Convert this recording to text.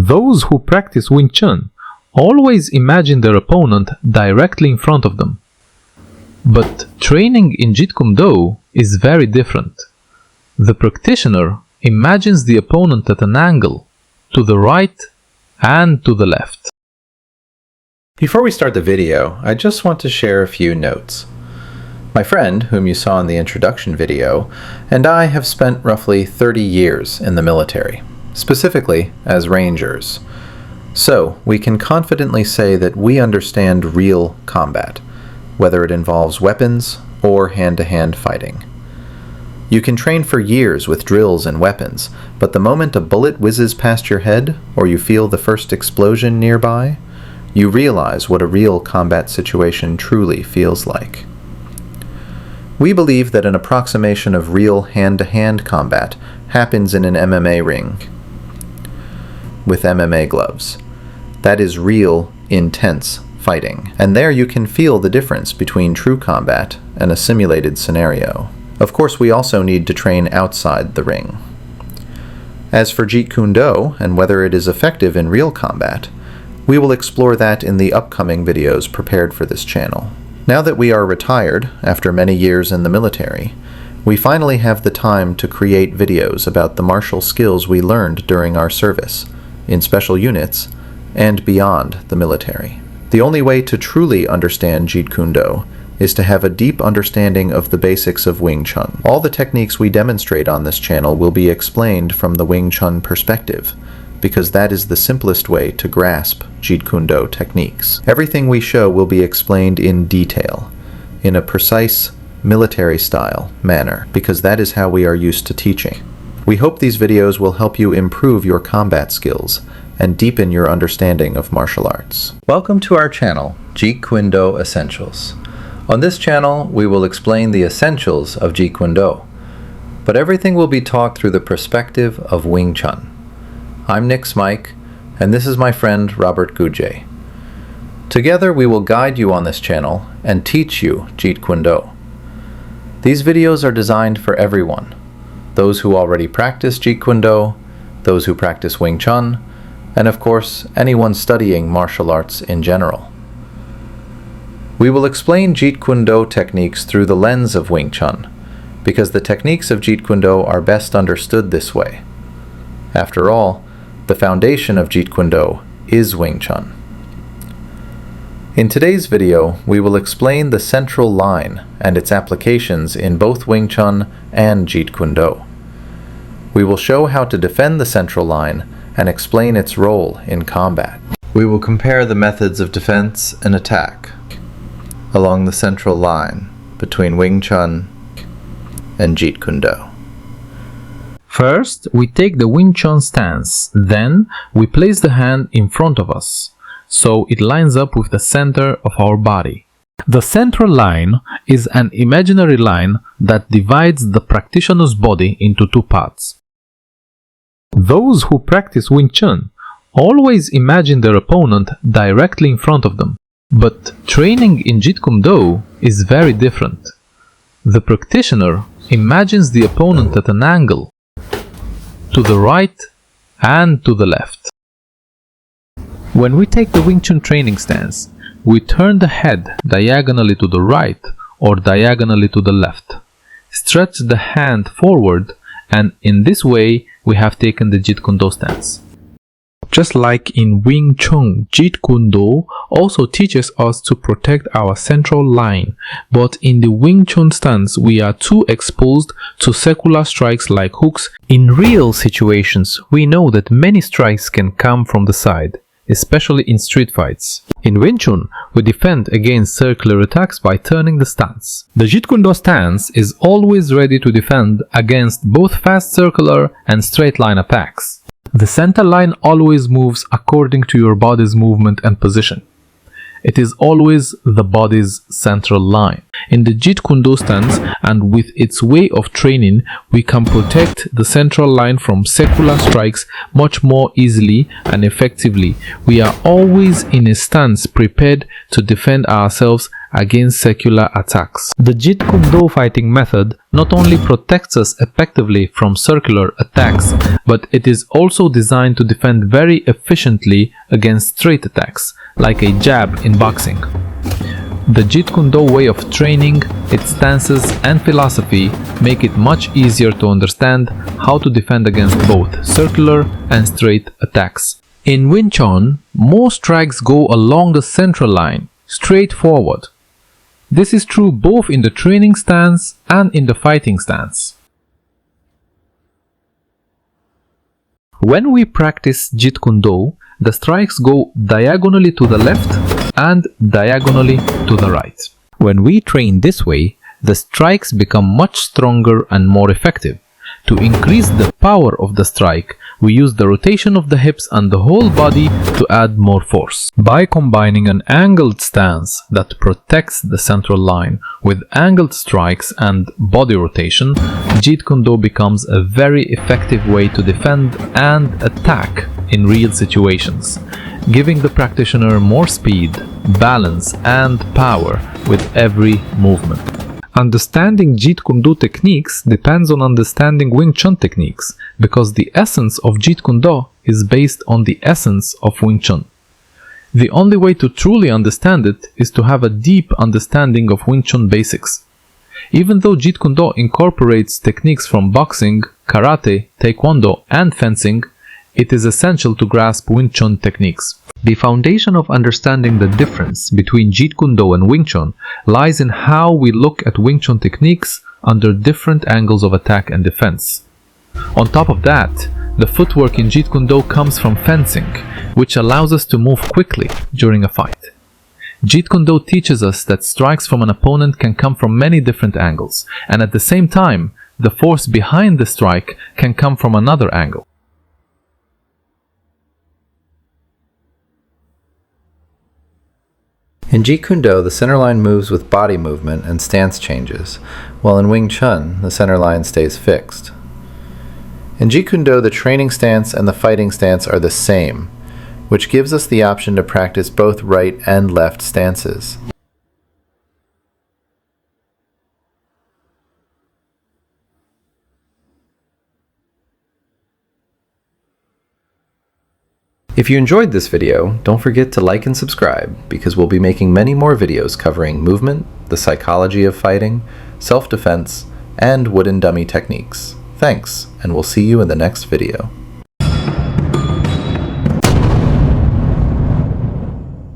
Those who practice Wing Chun always imagine their opponent directly in front of them. But training in Jeet Kune Do is very different. The practitioner imagines the opponent at an angle, to the right and to the left. Before we start the video, I just want to share a few notes. My friend, whom you saw in the introduction video, and I have spent roughly 30 years in the military, specifically as Rangers. So, we can confidently say that we understand real combat, whether it involves weapons or hand-to-hand fighting. You can train for years with drills and weapons, but the moment a bullet whizzes past your head, or you feel the first explosion nearby, you realize what a real combat situation truly feels like. We believe that an approximation of real hand-to-hand combat happens in an MMA ring with MMA gloves. That is real, intense fighting, and there you can feel the difference between true combat and a simulated scenario. Of course, we also need to train outside the ring. As for Jeet Kune Do and whether it is effective in real combat, we will explore that in the upcoming videos prepared for this channel. Now that we are retired after many years in the military, we finally have the time to create videos about the martial skills we learned during our service, in special units, and beyond the military. The only way to truly understand Jeet Kune Do is to have a deep understanding of the basics of Wing Chun. All the techniques we demonstrate on this channel will be explained from the Wing Chun perspective, because that is the simplest way to grasp Jeet Kune Do techniques. Everything we show will be explained in detail, in a precise, military-style manner, because that is how we are used to teaching. We hope these videos will help you improve your combat skills and deepen your understanding of martial arts. Welcome to our channel, Jeet Kune Do Essentials. On this channel, we will explain the essentials of Jeet Kune Do, but everything will be taught through the perspective of Wing Chun. I'm Nick Smike, and this is my friend Robert Gujay. Together we will guide you on this channel and teach you Jeet Kune Do. These videos are designed for everyone, those who already practice Jeet Kune Do, those who practice Wing Chun, and of course anyone studying martial arts in general. We will explain Jeet Kune Do techniques through the lens of Wing Chun, because the techniques of Jeet Kune Do are best understood this way. After all, the foundation of Jeet Kune Do is Wing Chun. In today's video, we will explain the central line and its applications in both Wing Chun and Jeet Kune Do. We will show how to defend the central line and explain its role in combat. We will compare the methods of defense and attack along the central line between Wing Chun and Jeet Kune Do. First, we take the Wing Chun stance, then we place the hand in front of us, so it lines up with the center of our body. The central line is an imaginary line that divides the practitioner's body into two parts. Those who practice Wing Chun always imagine their opponent directly in front of them. But training in Jeet Kune Do is very different. The practitioner imagines the opponent at an angle, to the right and to the left. When we take the Wing Chun training stance, we turn the head diagonally to the right or diagonally to the left, stretch the hand forward, and in this way we have taken the Jeet Kune Do stance. Just like in Wing Chun, Jeet Kune Do also teaches us to protect our central line, but in the Wing Chun stance we are too exposed to secular strikes like hooks. In real situations, we know that many strikes can come from the side, especially in street fights. In Wing Chun, we defend against circular attacks by turning the stance. The Jeet Kune Do stance is always ready to defend against both fast circular and straight line attacks. The center line always moves according to your body's movement and position. It is always the body's central line. In the Jeet Kune Do stance and with its way of training, we can protect the central line from secular strikes much more easily and effectively. We are always in a stance prepared to defend ourselves against secular attacks. The Jeet Kune Do fighting method not only protects us effectively from circular attacks, but it is also designed to defend very efficiently against straight attacks, like a jab in boxing. The Jeet Kune Do way of training, its stances and philosophy make it much easier to understand how to defend against both circular and straight attacks. In Wing Chun, most strikes go along the central line, straight forward. This is true both in the training stance and in the fighting stance. When we practice Jeet Kune Do, the strikes go diagonally to the left and diagonally to the right. When we train this way, the strikes become much stronger and more effective. To increase the power of the strike, we use the rotation of the hips and the whole body to add more force. By combining an angled stance that protects the central line with angled strikes and body rotation, Jeet Kune Do becomes a very effective way to defend and attack in real situations, giving the practitioner more speed, balance and power with every movement. Understanding Jeet Kune Do techniques depends on understanding Wing Chun techniques, because the essence of Jeet Kune Do is based on the essence of Wing Chun. The only way to truly understand it is to have a deep understanding of Wing Chun basics. Even though Jeet Kune Do incorporates techniques from boxing, karate, taekwondo and fencing, it is essential to grasp Wing Chun techniques. The foundation of understanding the difference between Jeet Kune Do and Wing Chun lies in how we look at Wing Chun techniques under different angles of attack and defense. On top of that, the footwork in Jeet Kune Do comes from fencing, which allows us to move quickly during a fight. Jeet Kune Do teaches us that strikes from an opponent can come from many different angles, and at the same time, the force behind the strike can come from another angle. In Jeet Kune Do, the center line moves with body movement and stance changes, while in Wing Chun, the center line stays fixed. In Jeet Kune Do, the training stance and the fighting stance are the same, which gives us the option to practice both right and left stances. If you enjoyed this video, don't forget to like and subscribe, because we'll be making many more videos covering movement, the psychology of fighting, self-defense, and wooden dummy techniques. Thanks, and we'll see you in the next video.